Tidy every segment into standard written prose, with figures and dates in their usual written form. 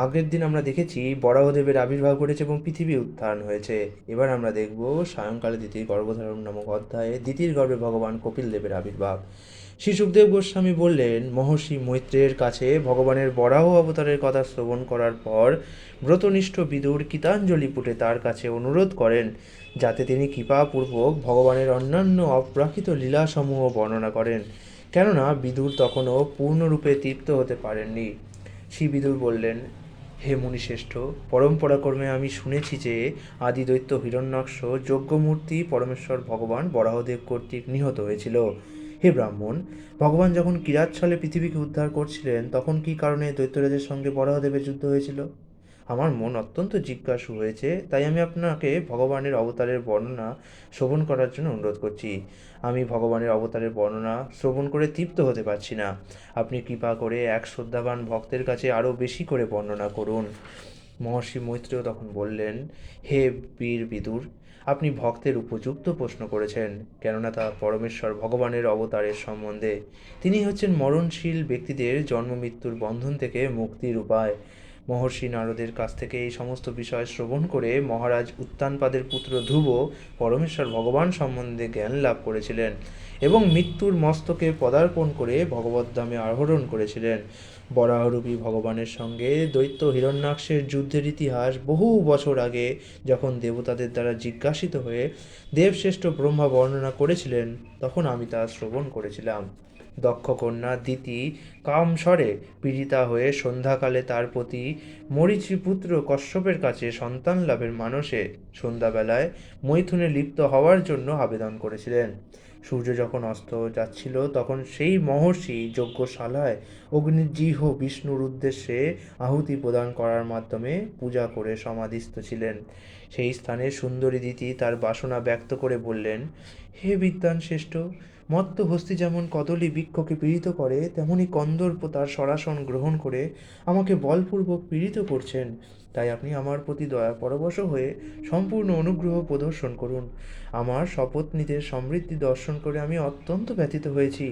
আগের দিন আমরা দেখেছি বরাহদেবের আবির্ভাব ঘটেছে এবং পৃথিবী উত্থান হয়েছে। এবার আমরা দেখব সায়ংকালে দিতির গর্ভধারণ নামক অধ্যায়ে দিতির গর্ভে ভগবান কপিল দেবের আবির্ভাব। শ্রী সুখদেব গোস্বামী বললেন, মহর্ষি মৈত্রেয়ের কাছে ভগবানের বরাহ অবতারের কথা শ্রবণ করার পর ব্রতনিষ্ঠ বিদুর গীতাঞ্জলি পুটে তার কাছে অনুরোধ করেন যাতে তিনি কৃপাপূর্বক ভগবানের অন্যান্য অপ্রাকৃত লীলাসমূহ বর্ণনা করেন, কেননা বিদুর তখনও পূর্ণরূপে তৃপ্ত হতে পারেননি। শ্রীবিদুর বললেন, হে মুনিশ্রেষ্ঠ, পরম্পরাক্রমে আমি শুনেছি যে আদি দৈত্য হিরণ্যাক্ষ যজ্ঞমূর্তি পরমেশ্বর ভগবান বরাহদেব কর্তৃক নিহত হয়েছিল। হে ব্রাহ্মণ, ভগবান যখন কিরাতছলে পৃথিবীকে উদ্ধার করছিলেন তখন কী কারণে দৈত্যরাজের সঙ্গে বরাহদেবের যুদ্ধ হয়েছিল? আমার মন অত্যন্ত জিজ্ঞাসু হয়েছে, তাই আমি আপনাকে ভগবানের অবতারের বর্ণনা শ্রবণ করার জন্য অনুরোধ করছি। আমি ভগবানের অবতারের বর্ণনা শ্রবণ করে তৃপ্ত হতে পারছি না। আপনি কৃপা করে এক শ্রদ্ধাবান ভক্তের কাছে আরও বেশি করে বর্ণনা করুন। মহর্ষি মৈত্রেয় তখন বললেন, হে বীর বিদুর, আপনি ভক্তের উপযুক্ত প্রশ্ন করেছেন, কেননা তা পরমেশ্বর ভগবানের অবতারের সম্বন্ধে। তিনি হচ্ছেন মরণশীল ব্যক্তিদের জন্ম মৃত্যুর বন্ধন থেকে মুক্তির উপায়। মহর্ষি নারদের কাছ থেকে এই সমস্ত বিষয় শ্রবণ করে মহারাজ উত্তানপাদের পুত্র ধ্রুব পরমেশ্বর ভগবান সম্বন্ধে জ্ঞান লাভ করেছিলেন এবং মৃত্যুর মস্তকে পদার্পণ করে ভগবদ্ধামে আরোহণ করেছিলেন। বরাহরূপী ভগবানের সঙ্গে দৈত্য হিরণ্যাক্ষের যুদ্ধের ইতিহাস বহু বছর আগে যখন দেবতাদের দ্বারা জিজ্ঞাসিত হয়ে দেবশ্রেষ্ঠ ব্রহ্মা বর্ণনা করেছিলেন, তখন আমি তা শ্রবণ করেছিলাম। দক্ষ কন্যা দিতি কামস্বরে পীড়িতা হয়ে সন্ধ্যাকালে তার প্রতি মরীচিপুত্র কশ্যপের কাছে সন্তান লাভের মানসে সন্ধ্যাবেলায় মৈথুনে লিপ্ত হওয়ার জন্য আবেদন করেছিলেন। সূর্য যখন অস্ত যাচ্ছিল তখন সেই মহর্ষি যজ্ঞশালায় অগ্নিজিহ্ব বিষ্ণুর উদ্দেশ্যে আহুতি প্রদান করার মাধ্যমে পূজা করে সমাধিস্থ ছিলেন। সেই স্থানে সুন্দরী দিতি তার বাসনা ব্যক্ত করে বললেন, হে বিদ্বান শ্রেষ্ঠ, মত্ত হস্তি যেমন কদলী বৃক্ষকে পীড়িত করে, তেমনি কন্দর্প তার সরাসন গ্রহণ করে আমাকে বলপূর্বক পীড়িত করছেন। তাই আপনি আমার প্রতি দয়া পরবশ হয়ে সম্পূর্ণ অনুগ্রহ প্রদর্শন করুন। আমার সপত্নীদের সমৃদ্ধি দর্শন করে আমি অত্যন্ত ব্যথিত হয়েছি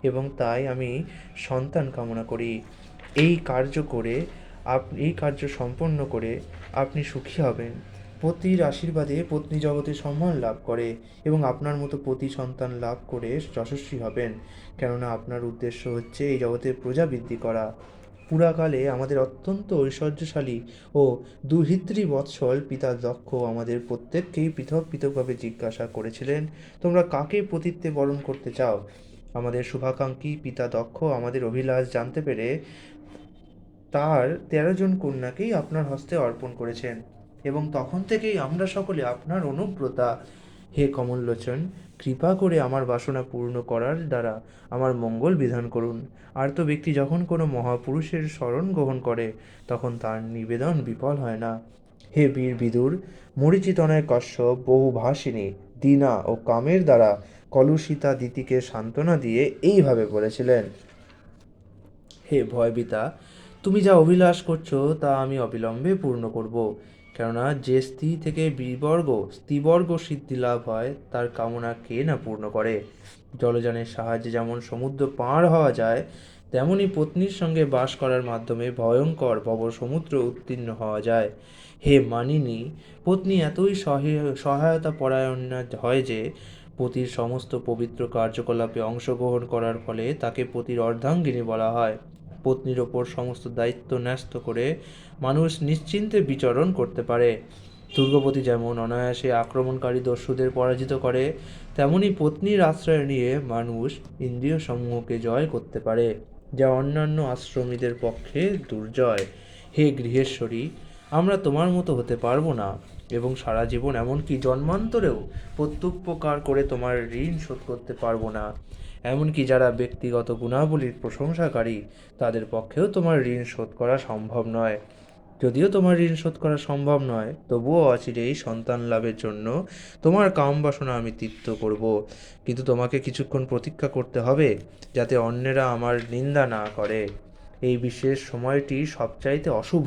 এবং তাই আমি সন্তান কামনা করি। এই কার্য সম্পন্ন করে আপনি সুখী হবেন। পতির আশীর্বাদে পত্নী জগতে সম্মান লাভ করে এবং আপনার মতো পতি সন্তান লাভ করে যশস্বী হবেন, কেননা আপনার উদ্দেশ্য হচ্ছে এই জগতে প্রজা বৃদ্ধি করা। পুরাকালে আমাদের অত্যন্ত ঐশ্বর্যশালী ও দুহিত্রী বৎসল পিতা দক্ষ আমাদের প্রত্যেককেই পৃথক পৃথকভাবে জিজ্ঞাসা করেছিলেন, তোমরা কাকে পতিত্বে বরণ করতে চাও? আমাদের শুভাকাঙ্ক্ষী পিতা দক্ষ আমাদের অভিলাষ জানতে পেরে তার 13 জন কন্যাকেই আপনার হস্তে অর্পণ করেছেন এবং তখন থেকেই আমরা সকলে আপনার অনুব্রতা। হে কমললোচন, কৃপা করে আমার বাসনা পূর্ণ করার দ্বারা আমার মঙ্গল বিধান করুন। আর্ত ব্যক্তি যখন কোনো মহাপুরুষের শরণ গ্রহণ করে তখন তার নিবেদন বিফল হয় না। হে বীর বিদুর, মরীচিতনয় কশ্যপ বহুভাষিনী দীনা ও কামের দ্বারা কলুষিতা দিতিকে সান্ত্বনা দিয়ে এইভাবে বলেছিলেন, হে ভয়বিতা, তুমি যা অভিলাষ করছো তা আমি অবিলম্বে পূর্ণ করব, কেননা যে স্ত্রী থেকে স্ত্রীবর্গ সিদ্ধি লাভ হয় তার কামনা কে না পূর্ণ করে। জলযানের সাহায্যে যেমন সমুদ্র পার হওয়া যায়, তেমনি পত্নীর সঙ্গে বাস করার মাধ্যমে ভয়ঙ্কর ভব সমুদ্র উত্তীর্ণ হওয়া যায়। হে মানিনী, পত্নী এতই সহায়তা পরায়ণ হয় যে পতির সমস্ত পবিত্র কার্যকলাপে অংশগ্রহণ করার ফলে তাকে পতির অর্ধাঙ্গিনী বলা হয়। পত্নীর ওপর সমস্ত দায়িত্ব ন্যস্ত করে মানুষ নিশ্চিন্তে বিচরণ করতে পারে। দুর্গপতি যেমন অনায়াসে আক্রমণকারী দস্যুদের পরাজিত করে, তেমনি পত্নীর আশ্রয় নিয়ে মানুষ ইন্দ্রিয় সমূহকে জয় করতে পারে, যা অন্যান্য আশ্রমীদের পক্ষে দুর্জয়। হে গৃহেশ্বরী, আমরা তোমার মতো হতে পারবো না এবং সারা জীবন এমনকি জন্মান্তরেও প্রত্যুপকার করে তোমার ঋণ শোধ করতে পারবো না। এমনকি যারা ব্যক্তিগত গুণাবলীর প্রশংসাকারী তাদের পক্ষেও তোমার ঋণ শোধ করা সম্ভব নয়। যদিও তোমার ঋণ শোধ করা সম্ভব নয়, তবুও অচিরেই সন্তান লাভের জন্য তোমার কাম বাসনা আমি তৃপ্ত করব। কিন্তু তোমাকে কিছুক্ষণ প্রতীক্ষা করতে হবে, যাতে অন্যেরা আমার নিন্দা না করে। এই বিশেষ সময়টি সবচাইতে অশুভ,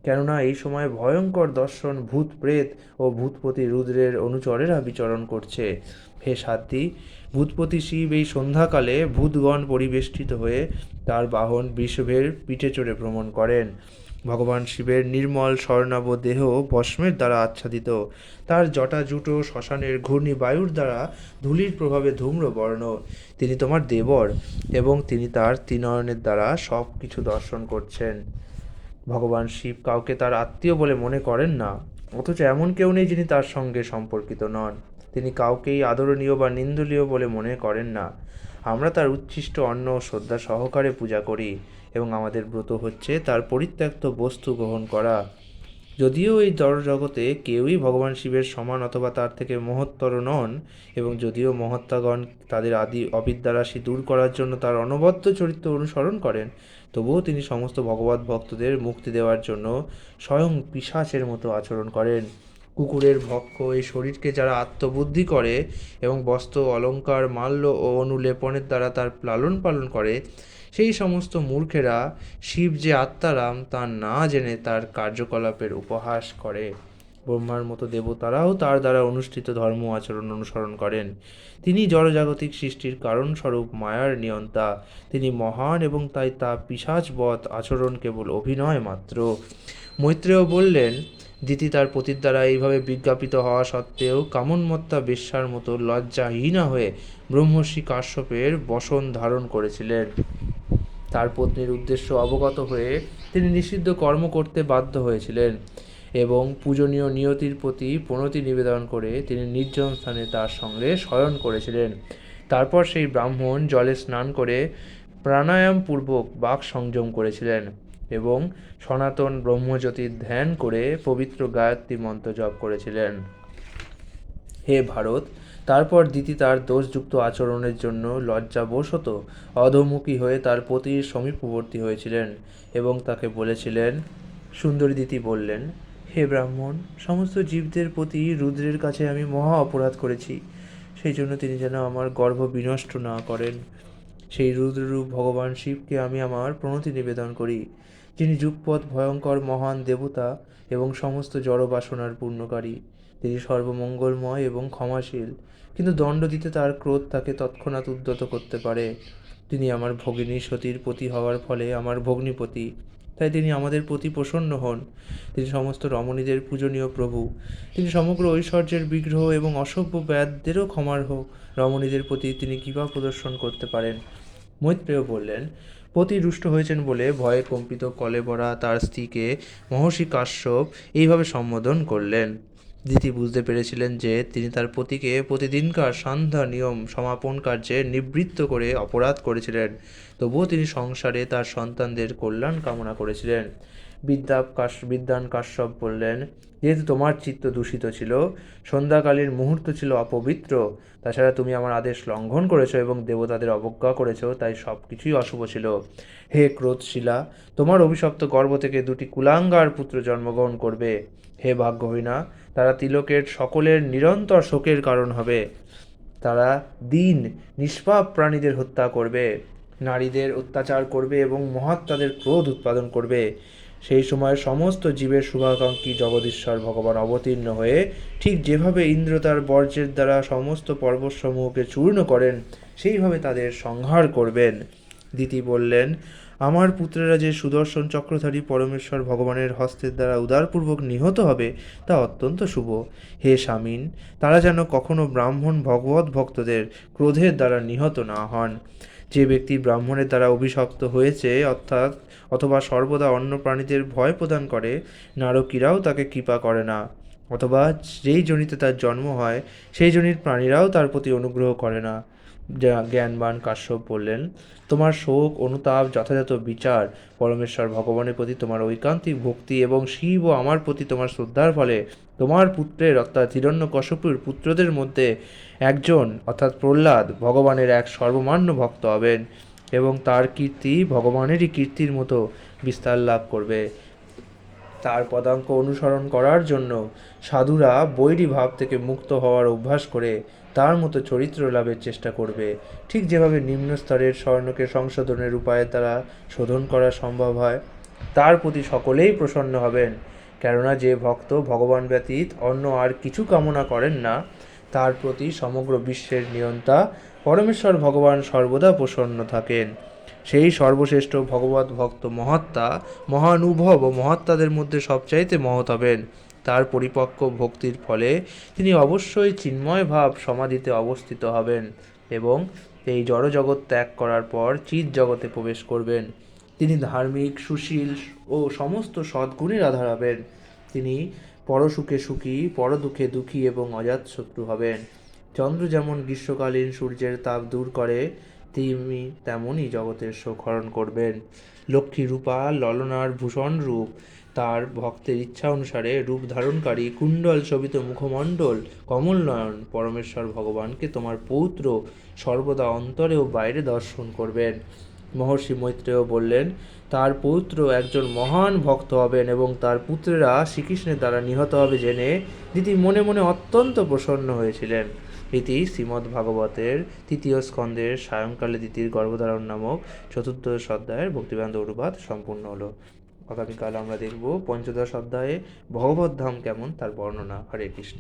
কেননা এই সময় ভয়ঙ্কর দর্শন ভূত প্রেত ও ভূতপতি রুদ্রের অনুচরেরা বিচরণ করছে। হে সাধ্বী, ভূতপতি শিব এই সন্ধ্যাকালে ভূতগণ পরিবেষ্টিত হয়ে তার বাহন বৃষভের পিঠে চড়ে ভ্রমণ করেন। ভগবান শিবের নির্মল স্বর্ণাভ দেহ ভস্মের দ্বারা আচ্ছাদিত, তার জটা জুটো শ্মশানের ঘূর্ণি বায়ুর দ্বারা ধূলির প্রভাবে ধূম্রবর্ণ। তিনি তোমার দেবর এবং তিনি তার ত্রিনয়নের দ্বারা সব কিছু দর্শন করছেন। ভগবান শিব কাউকে তার আত্মীয় বলে মনে করেন না, অথচ এমন কেউ নেই যিনি তার সঙ্গে সম্পর্কিত নন। তিনি কাউকেই আদরণীয় বা নিন্দনীয় বলে মনে করেন না। আমরা তার উচ্ছিষ্ট অন্ন ও শ্রদ্ধা সহকারে পূজা করি এবং আমাদের ব্রত হচ্ছে তার পরিত্যক্ত বস্তু গ্রহণ করা। যদিও এই জড়জগতে কেউই ভগবান শিবের সমান অথবা তার থেকে মহত্তর নন, এবং যদিও মহাত্মাগণ তাদের আদি অবিদ্যারাশি দূর করার জন্য তার অনবদ্য চরিত্র অনুসরণ করেন, তবুও তিনি সমস্ত ভগবত ভক্তদের মুক্তি দেওয়ার জন্য স্বয়ং পিশাচের মতো আচরণ করেন। কুকুরের ভক্ষ এই শরীরকে যারা আত্মবুদ্ধি করে এবং বস্ত্র অলঙ্কার মাল্য ও অনুলেপনের দ্বারা তার লালন পালন করে, সেই সমস্ত মূর্খেরা শিব যে আত্মারাম তা না জেনে তার কার্যকলাপের উপহাস করে। ব্রহ্মার মতো দেবতারাও তার দ্বারা অনুষ্ঠিত ধর্ম আচরণ অনুসরণ করেন। তিনি জড়জাগতিক সৃষ্টির কারণস্বরূপ মায়ার নিয়ন্তা। তিনি মহান এবং তাই তা পিশাচবৎ আচরণ কেবল অভিনয় মাত্র। মৈত্রেয় বললেন, দিতি তার পতির দ্বারা এইভাবে বিজ্ঞাপিত হওয়া সত্ত্বেও কামন্মত্তা বেশ্যার মতো লজ্জাহীনা হয়ে ব্রহ্মর্ষি কাশ্যপের বসন ধারণ করেছিলেন। তার পত্নীর উদ্দেশ্য অবগত হয়ে তিনি নিষিদ্ধ কর্ম করতে বাধ্য হয়েছিলেন এবং পূজনীয় নিয়তির প্রতি প্রণতি নিবেদন করে তিনি নির্জন স্থানে তার সঙ্গে শয়ন করেছিলেন। তারপর সেই ব্রাহ্মণ জলে স্নান করে প্রাণায়ামপূর্বক বাক সংযম করেছিলেন এবং সনাতন ব্রহ্মজ্যোতির ধ্যান করে পবিত্র গায়ত্রী মন্ত্র জপ করেছিলেন। হে ভারত, তারপর দিতি তার দোষযুক্ত আচরণের জন্য লজ্জাবশত অধোমুখী হয়ে তার পতির সমীপবর্তী হয়েছিলেন এবং তাকে বলেছিলেন। সুন্দরী দিতি বললেন, হে ব্রাহ্মণ, সমস্ত জীবদের প্রতি রুদ্রের কাছে আমি মহা অপরাধ করেছি, সেই জন্য তিনি যেন আমার গর্ভ বিনষ্ট না করেন। সেই রুদ্ররূপ ভগবান শিবকে আমি আমার প্রণতি নিবেদন করি, যিনি যুগপৎ ভয়ঙ্কর মহান দেবতা এবং সমস্ত জড় বাসনার পূর্ণকারী। তিনি সর্বমঙ্গলময় এবং ক্ষমাশীল, কিন্তু দণ্ড দিতে তার ক্রোধ তাকে তৎক্ষণাৎ উদ্যত করতে পারে। তিনি আমার ভগিনী সতীর পতি হওয়ার ফলে আমার ভগ্নিপতি, তাই তিনি আমাদের প্রতি প্রসন্ন হন। তিনি সমস্ত রমণীদের পূজনীয় প্রভু। তিনি সমগ্র ঐশ্বর্যের বিগ্রহ এবং অসভ্য ব্যাধদেরও ক্ষমার হোক রমণীদের প্রতি তিনি কৃপা প্রদর্শন করতে পারেন। মৈত্রেয় বললেন, পতি রুষ্ট হয়েছেন বলে ভয়ে কম্পিত কলেবরা তার স্ত্রীকে মহর্ষি কাশ্যপ এইভাবে সম্বোধন করলেন। দিতি বুঝতে পেরেছিলেন যে তিনি তার পতিকে প্রতিদিনকার সন্ধ্যা নিয়ম সমাপন কার্যে নিবৃত্ত করে অপরাধ করেছিলেন, তবুও তিনি সংসারে তার সন্তানদের কল্যাণ কামনা করেছিলেন। বিদ্বান কাশ্যপ বললেন, যেহেতু তোমার চিত্ত দূষিত ছিল, সন্ধ্যাকালীন মুহূর্ত ছিল অপবিত্র, তাছাড়া তুমি আমার আদেশ লঙ্ঘন করেছো এবং দেবতাদের অবজ্ঞা করেছো, তাই সব কিছুই অশুভ ছিল। হে ক্রোধশীলা, তোমার অভিশপ্ত গর্ভ থেকে দুটি কুলাঙ্গার পুত্র জন্মগ্রহণ করবে। হে ভাগ্যহীনা, তারা তিলকের সকলের নিরন্তর শোকের কারণ হবে। তারা দীন নিষ্পাপ প্রাণীদের হত্যা করবে, নারীদের অত্যাচার করবে এবং মহাত্মাদের ক্রোধ উৎপাদন করবে। সেই সময় সমস্ত জীবের শুভাকাঙ্ক্ষী জগদীশ্বর ভগবান অবতীর্ণ হয়ে ঠিক যেভাবে ইন্দ্র তার বর্জ্যের দ্বারা সমস্ত পর্বতসমূহকে চূর্ণ করেন, সেইভাবে তাদের সংহার করবেন। দিতি বললেন, আমার পুত্রেরা যে সুদর্শন চক্রধারী পরমেশ্বর ভগবানের হস্তের দ্বারা উদারপূর্বক নিহত হবে তা অত্যন্ত শুভ। হে স্বামীন, তারা যেন কখনো ব্রাহ্মণ ভগবত ভক্তদের ক্রোধের দ্বারা নিহত না হন। যে ব্যক্তি ব্রাহ্মণের দ্বারা অভিশপ্ত হয়েছে অথবা সর্বদা অন্য প্রাণীদের ভয় প্রদান করে, নারকীরাও তাকে কৃপা করে না, অথবা যেই জনিতে তার জন্ম হয় সেই জনির প্রাণীরাও তার প্রতি অনুগ্রহ করে না। জ্ঞানবান কাশ্যপ বললেন, তোমার শোক অনুতাপ যথাযথ বিচার পরমেশ্বর ভগবানের প্রতি তোমার ঐকান্তিক ভক্তি এবং শিব ও আমার প্রতি তোমার শ্রদ্ধার ফলে তোমার পুত্রের অর্থাৎ হিরণ্যকশপুর পুত্রদের মধ্যে একজন অর্থাৎ প্রহ্লাদ ভগবানের এক সর্বমান্য ভক্ত হবেন এবং তার কীর্তি ভগবানেরই কীর্তির মতো বিস্তার লাভ করবে। তার পদাঙ্ক অনুসরণ করার জন্য সাধুরা বৈরী ভাব থেকে মুক্ত হওয়ার অভ্যাস করে তার মতো চরিত্র লাভের চেষ্টা করবে। ঠিক যেভাবে নিম্ন স্তরের স্বর্ণকে সংশোধনের উপায়ের দ্বারা শোধন করা সম্ভব হয়, তার প্রতি সকলেই প্রসন্ন হবেন। কেননা যে ভক্ত ভগবান ব্যতীত অন্য আর কিছু কামনা করেন না, তার প্রতি সমগ্র বিশ্বের নিয়ন্তা পরমেশ্বর ভগবান সর্বদা প্রসন্ন থাকেন। সেই সর্বশ্রেষ্ঠ ভগবত ভক্ত মহাত্মা মহানুভব ও মহাত্মাদের মধ্যে সবচাইতে মহৎ হবেন। তার পরিপক্ক ভক্তির ফলে তিনি অবশ্যই চিন্ময় ভাব সমাধিতে অবস্থিত হবেন এবং এই জড়জগৎ ত্যাগ করার পর চিৎ জগতে প্রবেশ করবেন। তিনি ধার্মিক, সুশীল ও সমস্ত সদ্গুণের আধার হবেন। তিনি পরসুখে সুখী, পরদুঃখে দুঃখী এবং অজাতশত্রু হবেন। চন্দ্র যেমন গ্রীষ্মকালীন সূর্যের তাপ দূর করে, তিনি তেমনই জগতের শোক হরণ করবেন। লক্ষ্মী রূপা ললনার ভূষণ রূপ, তার ভক্তের ইচ্ছা অনুসারে রূপ ধারণকারী কুণ্ডল শোভিত মুখমণ্ডল, কমল নয়ন পরমেশ্বর ভগবানকে তোমার পৌত্র সর্বদা অন্তরে ও বাইরে দর্শন করবেন। মহর্ষি মৈত্রেয় বললেন, তার পৌত্র একজন মহান ভক্ত হবেন এবং তার পুত্রেরা শ্রীকৃষ্ণের দ্বারা নিহত হবে জেনে দিতি মনে মনে অত্যন্ত প্রসন্ন হয়েছিলেন। ইতি শ্রীমদ্ভাগবতের ৩য় স্কন্ধের সায়ংকালে দিতির গর্ভধারণ নামক ৪র্দশ অধ্যায়ের ভক্তিবেদান্ত অনুবাদ সম্পূর্ণ হলো। আগামীকাল আমরা দেখব ৫ম অধ্যায়ে ভগবদ্ধাম কেমন তার বর্ণনা। হরে কৃষ্ণ।